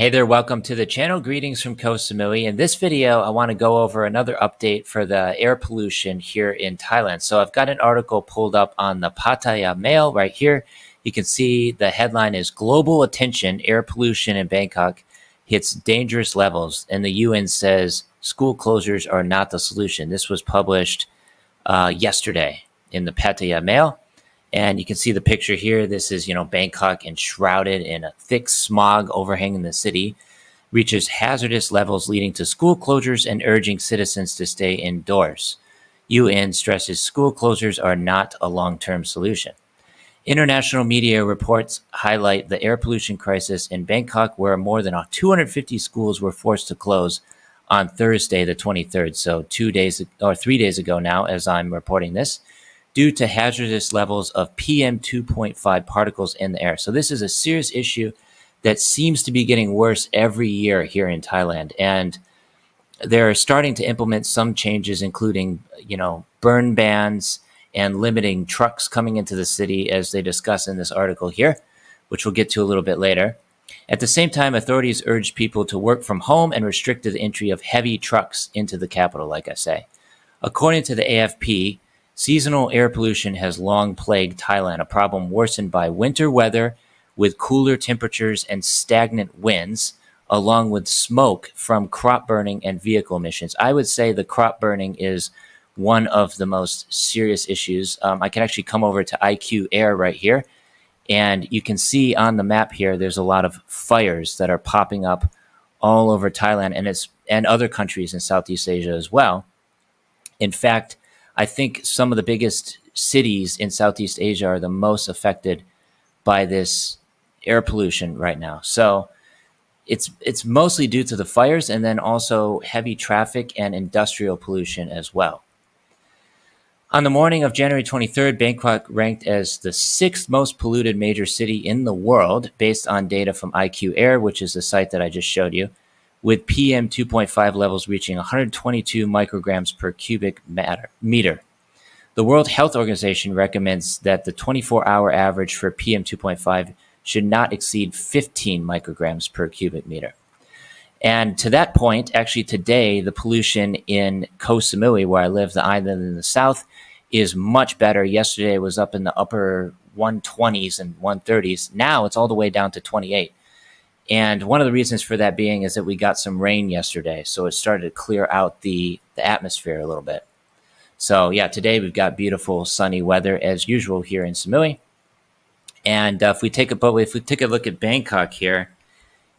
Hey there, welcome to the channel. Greetings from Koh Samui. In this video, I want to go over another update for the air pollution here in Thailand. So I've got an article pulled up on the Pattaya Mail right here. You can see the headline is Global Attention, Air Pollution in Bangkok Hits Dangerous Levels. And the UN says school closures are not the solution. This was published yesterday in the Pattaya Mail. And you can see the picture here. This is, Bangkok enshrouded in a thick smog overhanging the city, reaches hazardous levels leading to school closures and urging citizens to stay indoors. UN stresses school closures are not a long-term solution. International media reports highlight the air pollution crisis in Bangkok, where more than 250 schools were forced to close on Thursday, the 23rd. So 3 days ago now, as I'm reporting this, due to hazardous levels of PM 2.5 particles in the air. So this is a serious issue that seems to be getting worse every year here in Thailand. And they're starting to implement some changes, including, burn bans and limiting trucks coming into the city, as they discuss in this article here, which we'll get to a little bit later. At the same time, authorities urged people to work from home and restricted the entry of heavy trucks into the capital, like I say. According to the AFP, seasonal air pollution has long plagued Thailand, a problem worsened by winter weather with cooler temperatures and stagnant winds, along with smoke from crop burning and vehicle emissions. I would say the crop burning is one of the most serious issues. I can actually come over to IQ Air right here, and you can see on the map here, there's a lot of fires that are popping up all over Thailand and other countries in Southeast Asia as well. In fact, I think some of the biggest cities in Southeast Asia are the most affected by this air pollution right now. So it's mostly due to the fires and then also heavy traffic and industrial pollution as well. On the morning of January 23rd, Bangkok ranked as the sixth most polluted major city in the world based on data from IQ Air, which is the site that I just showed you, with PM 2.5 levels reaching 122 micrograms per cubic meter. The World Health Organization recommends that the 24-hour average for PM 2.5 should not exceed 15 micrograms per cubic meter. And to that point, actually today, the pollution in Koh Samui, where I live, the island in the south, is much better. Yesterday it was up in the upper 120s and 130s. Now it's all the way down to 28. And one of the reasons for that being is that we got some rain yesterday, so it started to clear out the atmosphere a little bit. So yeah, today we've got beautiful sunny weather as usual here in Samui. And if we take a look at Bangkok here,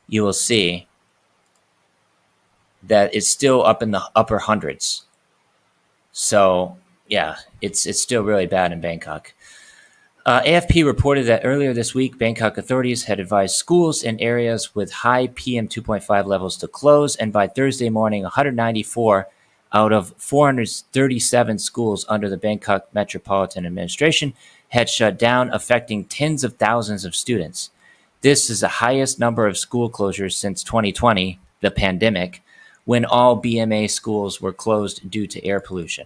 you will see that it's still up in the upper hundreds. So yeah, it's still really bad in Bangkok. AFP reported that earlier this week, Bangkok authorities had advised schools in areas with high PM 2.5 levels to close, and by Thursday morning, 194 out of 437 schools under the Bangkok Metropolitan Administration had shut down, affecting tens of thousands of students. This is the highest number of school closures since 2020, the pandemic, when all BMA schools were closed due to air pollution.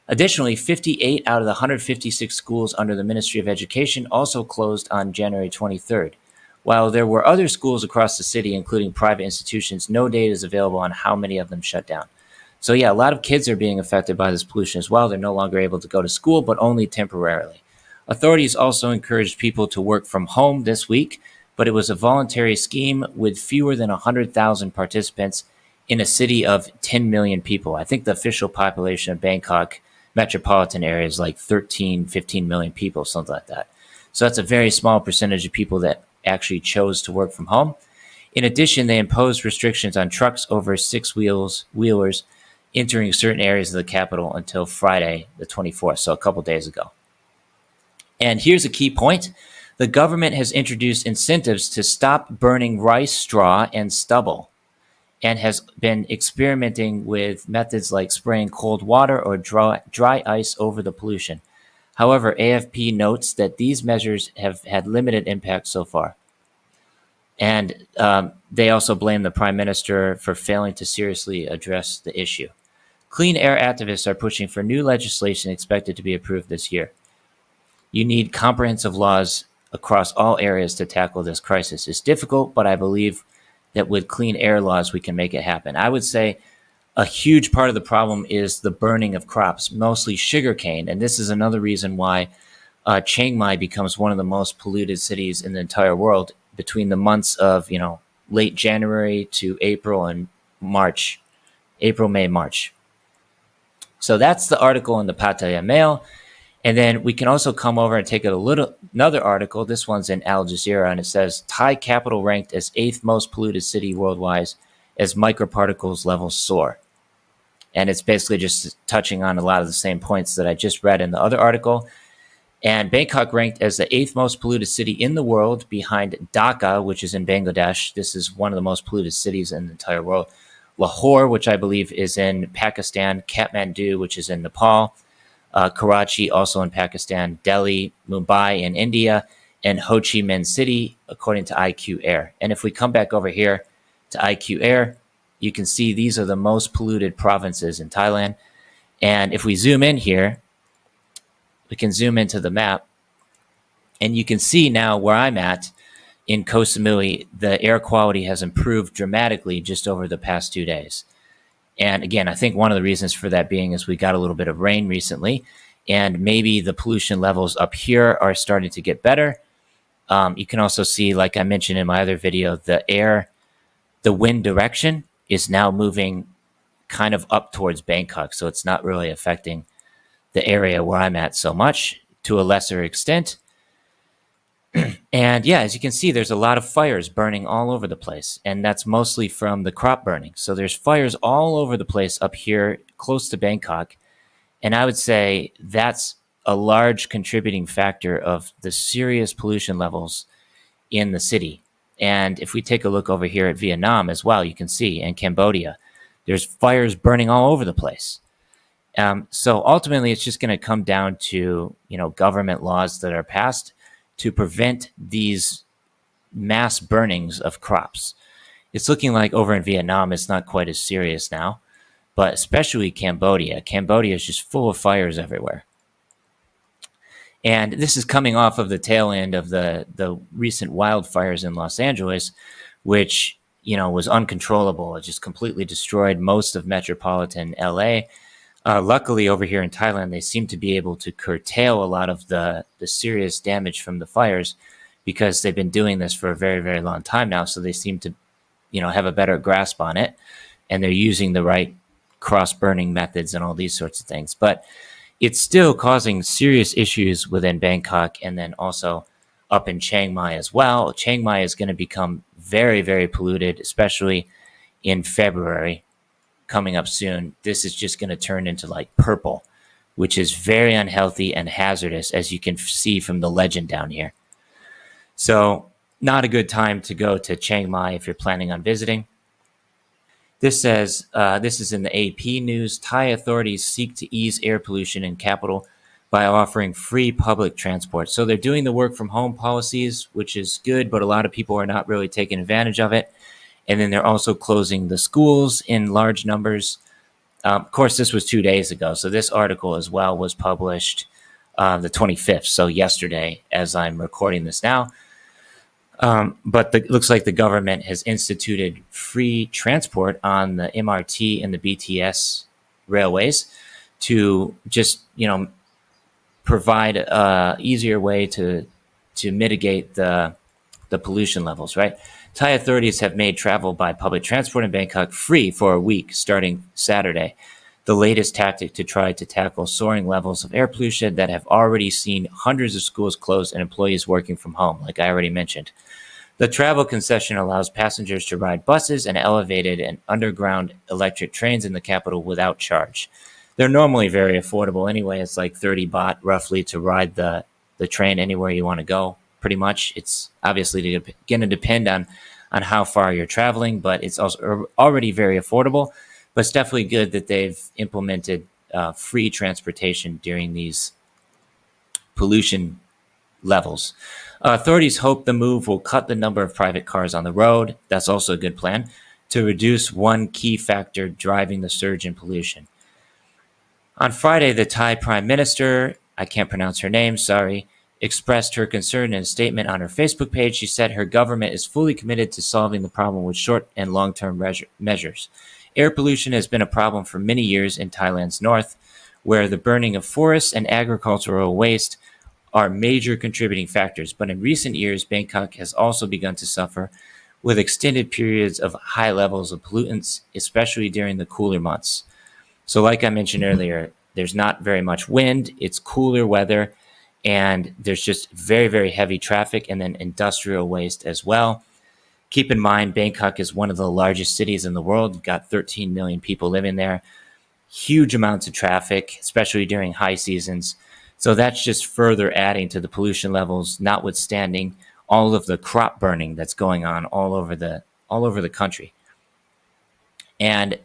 Additionally, 58 out of the 156 schools under the Ministry of Education also closed on January 23rd. While there were other schools across the city, including private institutions, no data is available on how many of them shut down. So yeah, a lot of kids are being affected by this pollution as well. They're no longer able to go to school, but only temporarily. Authorities also encouraged people to work from home this week, but it was a voluntary scheme with fewer than 100,000 participants in a city of 10 million people. I think the official population of Bangkok metropolitan area is like 13, 15 million people, something like that. So that's a very small percentage of people that actually chose to work from home. In addition, they imposed restrictions on trucks over wheelers entering certain areas of the capital until Friday, the 24th, so a couple days ago. And here's a key point. The government has introduced incentives to stop burning rice straw and stubble, and has been experimenting with methods like spraying cold water or dry ice over the pollution. However, AFP notes that these measures have had limited impact so far. And they also blame the Prime Minister for failing to seriously address the issue. Clean air activists are pushing for new legislation expected to be approved this year. You need comprehensive laws across all areas to tackle this crisis. It's difficult, but I believe that with clean air laws, we can make it happen. I would say a huge part of the problem is the burning of crops, mostly sugarcane. And this is another reason why Chiang Mai becomes one of the most polluted cities in the entire world between the months of, late January to April and March, April, May, March. So that's the article in the Pattaya Mail. And then we can also come over and take another article. This one's in Al Jazeera, and it says Thai capital ranked as 8th most polluted city worldwide as microparticles levels soar. And it's basically just touching on a lot of the same points that I just read in the other article. And Bangkok ranked as the 8th most polluted city in the world behind Dhaka, which is in Bangladesh. This is one of the most polluted cities in the entire world. Lahore, which I believe is in Pakistan. Kathmandu, which is in Nepal. Karachi, also in Pakistan. Delhi, Mumbai in India. And Ho Chi Minh City, according to IQ Air. And if we come back over here to IQ Air, you can see these are the most polluted provinces in Thailand. And if we zoom in here, we can zoom into the map, and you can see now where I'm at in Koh Samui, the air quality has improved dramatically just over the past 2 days. And again, I think one of the reasons for that being is we got a little bit of rain recently, and maybe the pollution levels up here are starting to get better. You can also see, like I mentioned in my other video, the wind direction is now moving kind of up towards Bangkok, so it's not really affecting the area where I'm at so much, to a lesser extent. And yeah, as you can see, there's a lot of fires burning all over the place, and that's mostly from the crop burning. So there's fires all over the place up here close to Bangkok, and I would say that's a large contributing factor of the serious pollution levels in the city. And if we take a look over here at Vietnam as well, you can see, and Cambodia, there's fires burning all over the place. So ultimately, it's just going to come down to, government laws that are passed to prevent these mass burnings of crops. It's looking like over in Vietnam, it's not quite as serious now, but especially Cambodia. Cambodia is just full of fires everywhere. And this is coming off of the tail end of the recent wildfires in Los Angeles, which, was uncontrollable. It just completely destroyed most of metropolitan LA. Luckily, over here in Thailand, they seem to be able to curtail a lot of the serious damage from the fires because they've been doing this for a very, very long time now. So they seem to, have a better grasp on it, and they're using the right cross-burning methods and all these sorts of things. But it's still causing serious issues within Bangkok, and then also up in Chiang Mai as well. Chiang Mai is going to become very, very polluted, especially in February. Coming up soon, this is just going to turn into like purple, which is very unhealthy and hazardous, as you can see from the legend down here. So not a good time to go to Chiang Mai if you're planning on visiting. This says, this is in the AP news, Thai authorities seek to ease air pollution in capital by offering free public transport. So they're doing the work from home policies, which is good, but a lot of people are not really taking advantage of it. And then they're also closing the schools in large numbers. Of course, this was 2 days ago. So this article as well was published the 25th, so yesterday, as I'm recording this now. But it looks like the government has instituted free transport on the MRT and the BTS railways to just, provide a easier way to mitigate the pollution levels, right? Thai authorities have made travel by public transport in Bangkok free for a week starting Saturday, the latest tactic to try to tackle soaring levels of air pollution that have already seen hundreds of schools closed and employees working from home, like I already mentioned. The travel concession allows passengers to ride buses and elevated and underground electric trains in the capital without charge. They're normally very affordable anyway. It's like 30 baht roughly to ride the train anywhere you want to go. Pretty much. It's obviously going to depend on how far you're traveling, but it's also already very affordable. But it's definitely good that they've implemented free transportation during these pollution levels. Authorities hope the move will cut the number of private cars on the road. That's also a good plan to reduce one key factor driving the surge in pollution. On Friday, the Thai Prime Minister, I can't pronounce her name, sorry, expressed her concern in a statement on her Facebook page. She said her government is fully committed to solving the problem with short and long-term measures. Air pollution has been a problem for many years in Thailand's north, where the burning of forests and agricultural waste are major contributing factors. But in recent years, Bangkok has also begun to suffer with extended periods of high levels of pollutants, especially during the cooler months. So like I mentioned earlier, there's not very much wind, it's cooler weather, and there's just very, very heavy traffic and then industrial waste as well. Keep in mind, Bangkok is one of the largest cities in the world. You've got 13 million people living there, huge amounts of traffic, especially during high seasons. So that's just further adding to the pollution levels, notwithstanding all of the crop burning that's going on all over the country. And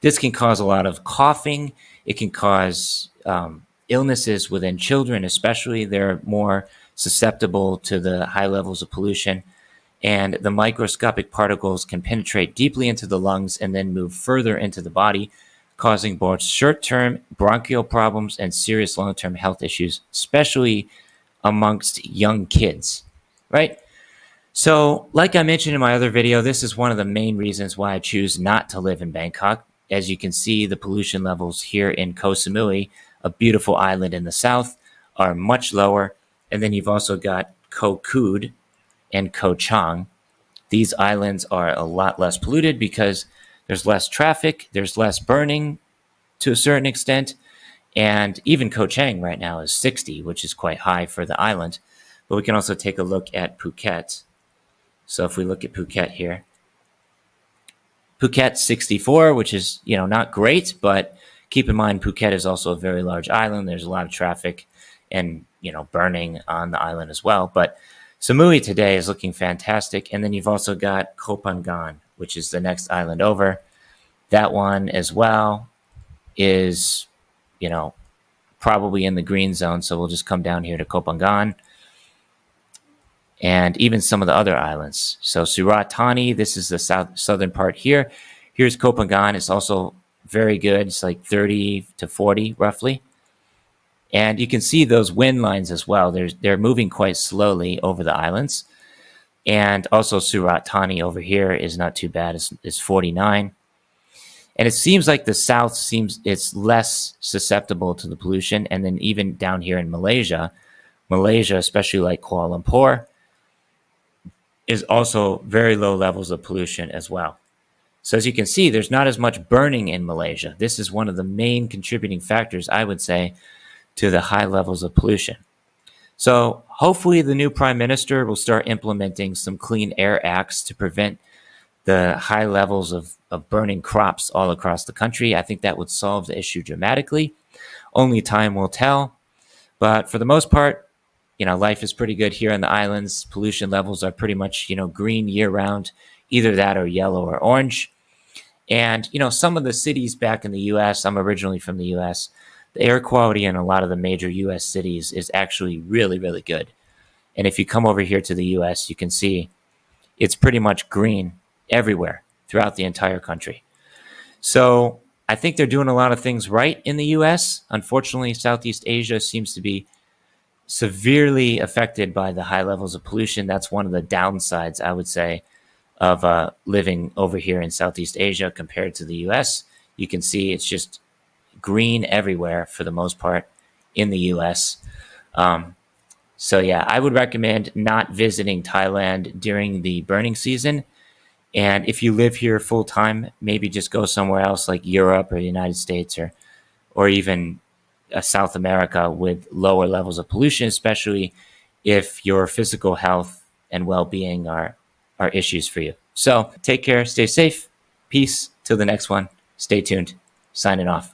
this can cause a lot of coughing. It can cause illnesses within children, especially. They're more susceptible to the high levels of pollution. And the microscopic particles can penetrate deeply into the lungs and then move further into the body, causing both short-term bronchial problems and serious long-term health issues, especially amongst young kids, right? So, like I mentioned in my other video, this is one of the main reasons why I choose not to live in Bangkok. As you can see, the pollution levels here in Koh Samui, a beautiful island in the south, are much lower. And then you've also got Koh Kood and Koh Chang. These islands are a lot less polluted because there's less traffic, there's less burning to a certain extent. And even Koh Chang right now is 60, which is quite high for the island. But we can also take a look at Phuket. So if we look at Phuket here, Phuket 64, which is, not great, but keep in mind Phuket is also a very large island. There's a lot of traffic and, burning on the island as well. But Samui today is looking fantastic. And then you've also got Koh Phangan, which is the next island over. That one as well is, probably in the green zone. So we'll just come down here to Koh Phangan. And even some of the other islands. So Surat Thani, this is the southern part here. Here's Koh Phangan. It's also very good. It's like 30 to 40 roughly. And you can see those wind lines as well. They're moving quite slowly over the islands. And also Surat Thani over here is not too bad. It's 49. And it seems like the south it's less susceptible to the pollution. And then even down here in Malaysia, especially like Kuala Lumpur, is also very low levels of pollution as well. So as you can see, there's not as much burning in Malaysia. This is one of the main contributing factors, I would say, to the high levels of pollution. So hopefully the new prime minister will start implementing some clean air acts to prevent the high levels of burning crops all across the country. I think that would solve the issue dramatically. Only time will tell. But for the most part, life is pretty good here on the islands. Pollution levels are pretty much, green year round, either that or yellow or orange. And, some of the cities back in the US, I'm originally from the US, the air quality in a lot of the major US cities is actually really, really good. And if you come over here to the US, you can see it's pretty much green everywhere throughout the entire country. So I think they're doing a lot of things right in the US. Unfortunately, Southeast Asia seems to be severely affected by the high levels of pollution. That's one of the downsides, I would say, of living over here in Southeast Asia compared to the US. You can see it's just green everywhere for the most part in the US. So yeah, I would recommend not visiting Thailand during the burning season. And if you live here full time, maybe just go somewhere else like Europe or the United States or even South America with lower levels of pollution, especially if your physical health and well-being are issues for you. So take care, stay safe, peace, till the next one. Stay tuned. Signing off.